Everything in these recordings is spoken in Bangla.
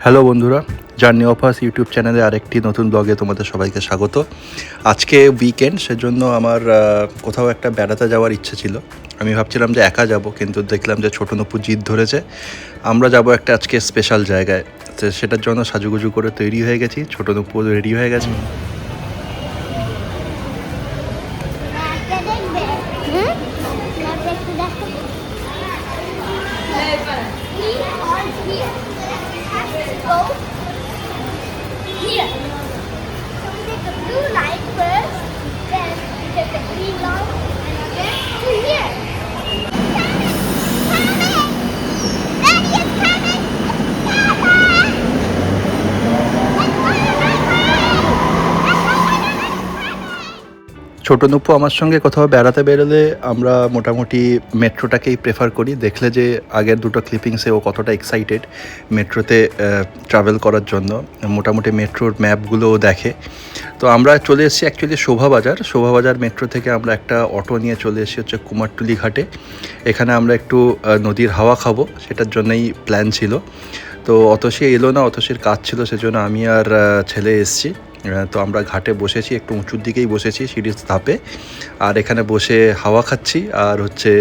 হ্যালো বন্ধুরা, জার্নি অফ আস ইউটিউব চ্যানেলে আরেকটি নতুন ব্লগে তোমাদের সবাইকে স্বাগত। আজকে উইকেন্ড, সেজন্য আমার কোথাও একটা বেড়াতে যাওয়ার ইচ্ছে ছিল। আমি ভাবছিলাম যে একা যাব, কিন্তু দেখলাম যে ছোটো নপুর জিদ ধরেছে আমরা যাব একটা আজকে স্পেশাল জায়গায়। তো সেটার জন্য সাজুগুজু করে তৈরি হয়ে গেছি, ছোটো নপুর রেডি হয়ে গেছে। Here. So we take the blue line first, then we take the green line, and then to here. Daddy is coming! ছোটো নপু আমার সঙ্গে কোথাও বেড়াতে বেরোলে আমরা মোটামুটি মেট্রোটাকেই প্রেফার করি। দেখলে যে আগের দুটো ক্লিপিংসে ও কতটা এক্সাইটেড মেট্রোতে ট্রাভেল করার জন্য। মোটামুটি মেট্রোর ম্যাপগুলোও দেখে। তো আমরা চলে এসেছি অ্যাকচুয়ালি শোভাবাজার মেট্রো থেকে আমরা একটা অটো নিয়ে চলে এসেছি হচ্ছে কুমারটুলি ঘাটে। এখানে আমরা একটু নদীর হাওয়া খাবো, সেটার জন্যই প্ল্যান ছিল। তো অতসী এলো না, অতসীর কাজ ছিল, সেজন্য আমি আর ছেলে এসেছি। তো আমরা ঘাটে বসেছি, একটু উঁচুর দিকেই বসেছি সিঁড়ির ধাপে, আর এখানে বসে হাওয়া খাচ্ছি। আর হচ্ছে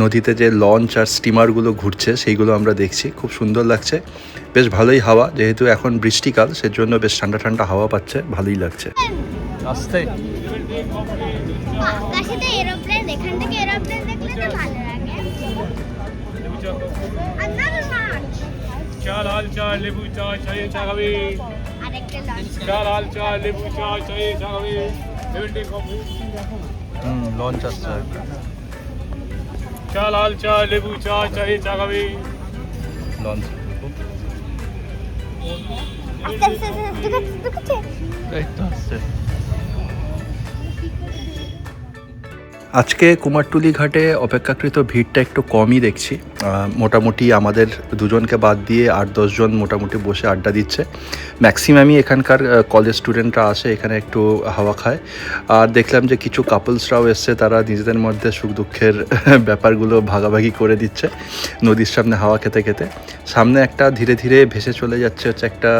নদীতে যে লঞ্চ আর স্টিমারগুলো ঘুরছে সেইগুলো আমরা দেখছি, খুব সুন্দর লাগছে। বেশ ভালোই হাওয়া, যেহেতু এখন বৃষ্টিকাল সেজন্য বেশ ঠান্ডা ঠান্ডা হাওয়া পাচ্ছে, ভালোই লাগছে। আস্তে আকাশে তো এরোপ্লেন, এখান থেকে এরোপ্লেন দেখলে তো ভালো লাগে। Another launch. চাল হাল চাল লেবু চা চায়ে চা খাবে। আরেকটা launch. চাল হাল চাল লেবু চা চায়ে চা খাবে। Lemon tea coffee. লঞ্চ আসছে একটা। চাল হাল চাল লেবু চা চায়ে চা খাবে। লঞ্চ আস্তে আস্তে আস্তে এই তো আসছে। আজকে কুমারটুলি ঘাটে অপেক্ষাকৃত ভিড়টা একটু কমই দেখছি। মোটামুটি আমাদের দুজনকে বাদ দিয়ে 8-10 জন মোটামুটি বসে আড্ডা দিচ্ছে। ম্যাক্সিমামই এখানকার কলেজ স্টুডেন্টরা আসে এখানে একটু হাওয়া খায়। আর দেখলাম যে কিছু কাপলসরাও এসছে, তারা নিজেদের মধ্যে সুখ দুঃখের ব্যাপারগুলো ভাগাভাগি করে দিচ্ছে নদীর সামনে হাওয়া খেতে খেতে। সামনে একটা ধীরে ধীরে ভেসে চলে যাচ্ছে হচ্ছে একটা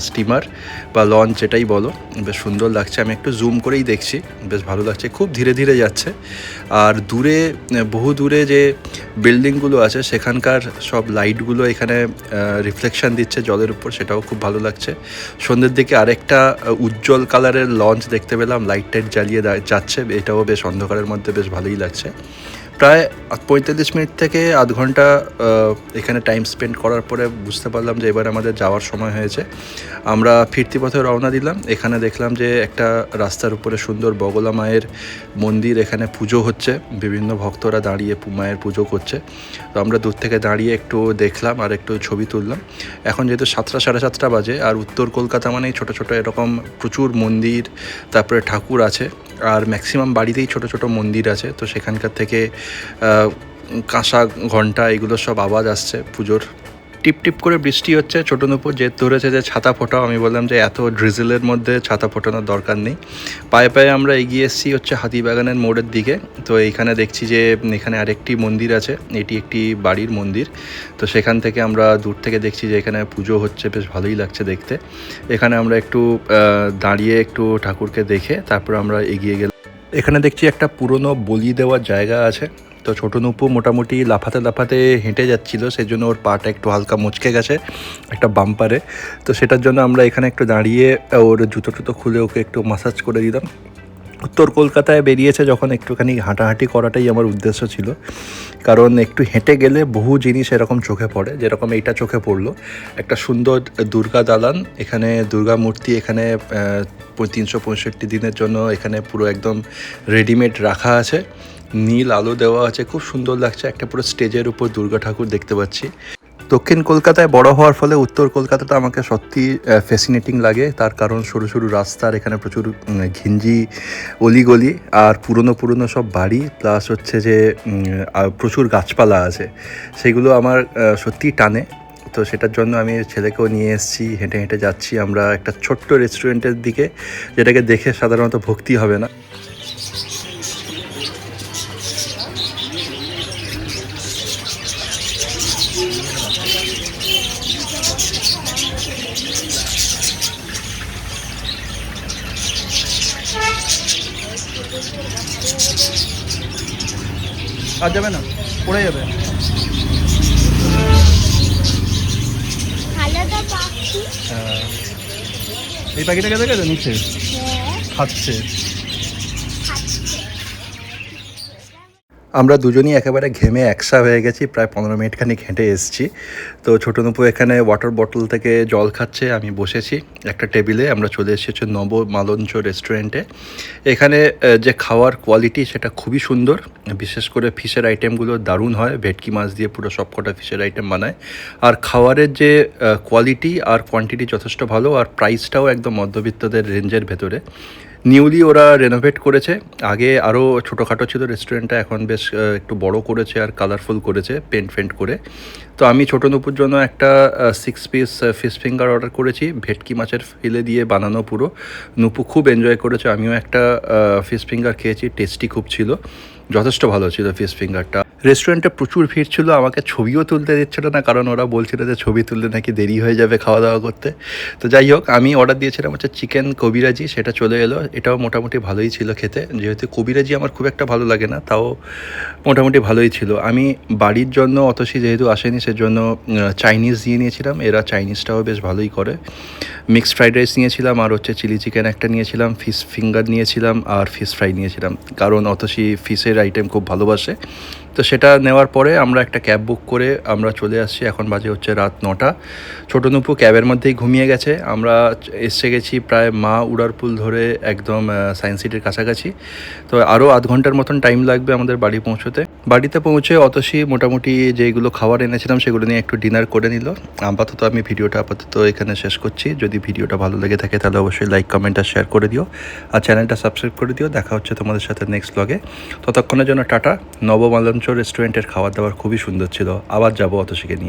স্টিমার বা লঞ্চ, এটাই বলো। বেশ সুন্দর লাগছে, আমি একটু জুম করেই দেখছি, বেশ ভালো লাগছে, খুব ধীরে ধীরে যাচ্ছে। আর দূরে, বহু দূরে যে বিল্ডিংগুলো আছে সেখানকার সব লাইটগুলো এখানে রিফ্লেকশান দিচ্ছে জলের উপর, সেটাও খুব ভালো লাগছে। সন্ধ্যের দিকে আরেকটা উজ্জ্বল কালারের লঞ্চ দেখতে পেলাম, লাইট টাইট জ্বালিয়ে যাচ্ছে, এটাও বেশ অন্ধকারের মধ্যে বেশ ভালোই লাগছে। প্রায় 45 মিনিট থেকে আধ ঘন্টা এখানে টাইম স্পেন্ড করার পরে বুঝতে পারলাম যে এবার আমাদের যাওয়ার সময় হয়েছে। আমরা ফিরতি পথে রওনা দিলাম। এখানে দেখলাম যে একটা রাস্তার উপরে সুন্দর বগলা মায়ের মন্দির, এখানে পুজো হচ্ছে, বিভিন্ন ভক্তরা দাঁড়িয়ে মায়ের পুজো করছে। তো আমরা দূর থেকে দাঁড়িয়ে একটু দেখলাম আর একটু ছবি তুললাম। এখন যেহেতু 7টা সাড়ে 7টা বাজে, আর উত্তর কলকাতা মানেই ছোটো ছোটো এরকম প্রচুর মন্দির, তারপরে ঠাকুর আছে, আর ম্যাক্সিমাম বাড়িতেই ছোট ছোট মন্দির আছে। তো সেখানকার থেকে কাঁসা ঘন্টা এগুলো সব আওয়াজ আসছে পুজোর। টিপ টিপ করে বৃষ্টি হচ্ছে। ছোটো নপুর জেদ ধরেছে যে ছাতা ফোটাও। আমি বললাম যে এত ড্রিজেলের মধ্যে ছাতা ফোটানোর দরকার নেই। পায়ে পায়ে আমরা এগিয়ে এসেছি হচ্ছে হাতিবাগানের মোড়ের দিকে। তো এইখানে দেখছি যে এখানে আরেকটি মন্দির আছে, এটি একটি বাড়ির মন্দির। তো সেখান থেকে আমরা দূর থেকে দেখছি যে এখানে পুজো হচ্ছে, বেশ ভালোই লাগছে দেখতে। এখানে আমরা একটু দাঁড়িয়ে একটু ঠাকুরকে দেখে তারপর আমরা এগিয়ে গেলাম। এখানে দেখছি একটা পুরনো বলি দেওয়ার জায়গা আছে। তো ছোটো নপু মোটামুটি লাফাতে লাফাতে হেঁটে যাচ্ছিলো, সেই জন্য ওর পাটা একটু হালকা মুচকে গেছে একটা বাম্পারে। তো সেটার জন্য আমরা এখানে একটু দাঁড়িয়ে ওর জুতো টুতো খুলে ওকে একটু মাসাজ করে দিলাম। উত্তর কলকাতায় বেরিয়েছে যখন, একটুখানি হাঁটাহাঁটি করাটাই আমার উদ্দেশ্য ছিল, কারণ একটু হেঁটে গেলে বহু জিনিস এরকম চোখে পড়ে। যেরকম এইটা চোখে পড়লো, একটা সুন্দর দুর্গা দালান, এখানে দুর্গা মূর্তি এখানে 365 দিনের জন্য এখানে পুরো একদম রেডিমেড রাখা আছে, নীল আলো দেওয়া আছে, খুব সুন্দর লাগছে। একটা পুরো স্টেজের উপর দুর্গা ঠাকুর দেখতে পাচ্ছি। দক্ষিণ কলকাতায় বড় হওয়ার ফলে উত্তর কলকাতাটা আমাকে সত্যি ফ্যাসিনেটিং লাগে। তার কারণ সরু সরু রাস্তা, আর এখানে প্রচুর ঘিঞ্জি অলিগলি, আর পুরনো সব বাড়ি, প্লাস হচ্ছে যে প্রচুর গাছপালা আছে, সেগুলো আমার সত্যি টানে। তো সেটার জন্য আমি ছেলেকেও নিয়ে এসেছি, হেঁটে হেঁটে যাচ্ছি আমরা একটা ছোট্ট রেস্টুরেন্টের দিকে, যেটাকে দেখে সাধারণত ভক্তি হবে না। আর যাবে না, পড়ে যাবে। আলাদা পাখি। হ্যাঁ, এই পাখিটাকে দেখেছো নিচে হ্যাঁ, খাচ্ছে। খাচ্ছে। আমরা দুজনই একেবারে ঘেমে একসা হয়ে গেছি, প্রায় 15 মিনিট খানিক হেঁটে এসেছি। তো ছোটো নুপু এখানে ওয়াটার বটল থেকে জল খাচ্ছে, আমি বসেছি একটা টেবিলে। আমরা চলে এসেছি নবমালঞ্চ রেস্টুরেন্টে। এখানে যে খাওয়ার কোয়ালিটি সেটা খুবই সুন্দর, বিশেষ করে ফিশের আইটেমগুলো দারুণ হয়। ভেটকি মাছ দিয়ে পুরো সবকটা ফিশের আইটেম বানায়। আর খাওয়ারের যে কোয়ালিটি আর কোয়ান্টিটি যথেষ্ট ভালো, আর প্রাইসটাও একদম মধ্যবিত্তদের রেঞ্জের ভেতরে। নিউলি ওরা রেনোভেট করেছে, আগে আরও ছোটোখাটো ছিল রেস্টুরেন্টটা, এখন বেশ একটু বড় করেছে আর কালারফুল করেছে পেন্ট করে। তো আমি ছোটো নুপুর জন্য একটা 6 পিস ফিশ ফিঙ্গার অর্ডার করেছি, ভেটকি মাছের ফিলে দিয়ে বানানো পুরো। নুপু খুব এনজয় করেছে, আমিও একটা ফিশ ফিঙ্গার খেয়েছি, টেস্টি খুব ছিল, যথেষ্ট ভালো ছিল ফিশ ফিঙ্গারটা। রেস্টুরেন্টে প্রচুর ভিড় ছিল, আমাকে ছবিও তুলতে দিচ্ছিল না, কারণ ওরা বলছিল যে ছবি তুললে নাকি দেরি হয়ে যাবে খাওয়া দাওয়া করতে। তো যাই হোক, আমি অর্ডার দিয়েছিলাম হচ্ছে চিকেন কবিরাজি, সেটা চলে এলো। এটাও মোটামুটি ভালোই ছিল খেতে, যেহেতু কবিরাজি আমার খুব একটা ভালো লাগে না, তাও মোটামুটি ভালোই ছিল। আমি বাড়ির জন্য অতসী যেহেতু আসেনি, সেজন্য চাইনিজ দিয়ে নিয়েছিলাম, এরা চাইনিজটাও বেশ ভালোই করে। মিক্সড ফ্রাইড রাইস নিয়েছিলাম, আর হচ্ছে চিলি চিকেন একটা নিয়েছিলাম, ফিশ ফিঙ্গার নিয়েছিলাম, আর ফিশ ফ্রাই নিয়েছিলাম, কারণ অতসী ফিশের আইটেম খুব ভালোবাসে। তো সেটা নেওয়ার পরে আমরা একটা ক্যাব বুক করে আমরা চলে আসছি। এখন বাজে হচ্ছে রাত 9টা। ছোটো নুপু ক্যাবের মধ্যেই ঘুমিয়ে গেছে। আমরা এসে গেছি প্রায় মা উড়ারপুল ধরে একদম সায়েন্স সিটির কাছাকাছি। তো আরও আধ ঘন্টার মতন টাইম লাগবে আমাদের বাড়ি পৌঁছতে। বাড়িতে পৌঁছে অতসী মোটামুটি যেগুলো খাবার এনেছিলাম সেগুলো নিয়ে একটু ডিনার করে নিল। আপাতত আমি ভিডিওটা এখানে শেষ করছি। যদি ভিডিওটা ভালো লেগে থাকে তাহলে অবশ্যই লাইক, কমেন্ট আর শেয়ার করে দিও, আর চ্যানেলটা সাবস্ক্রাইব করে দিও। দেখা হচ্ছে তোমাদের সাথে নেক্সট ব্লগে। ততক্ষণের জন্য টাটা। নবমালঞ্চ রেস্টুরেন্টের খাবার দাবার খুবই সুন্দর ছিল, আবার যাবো অতসীকে নিয়ে।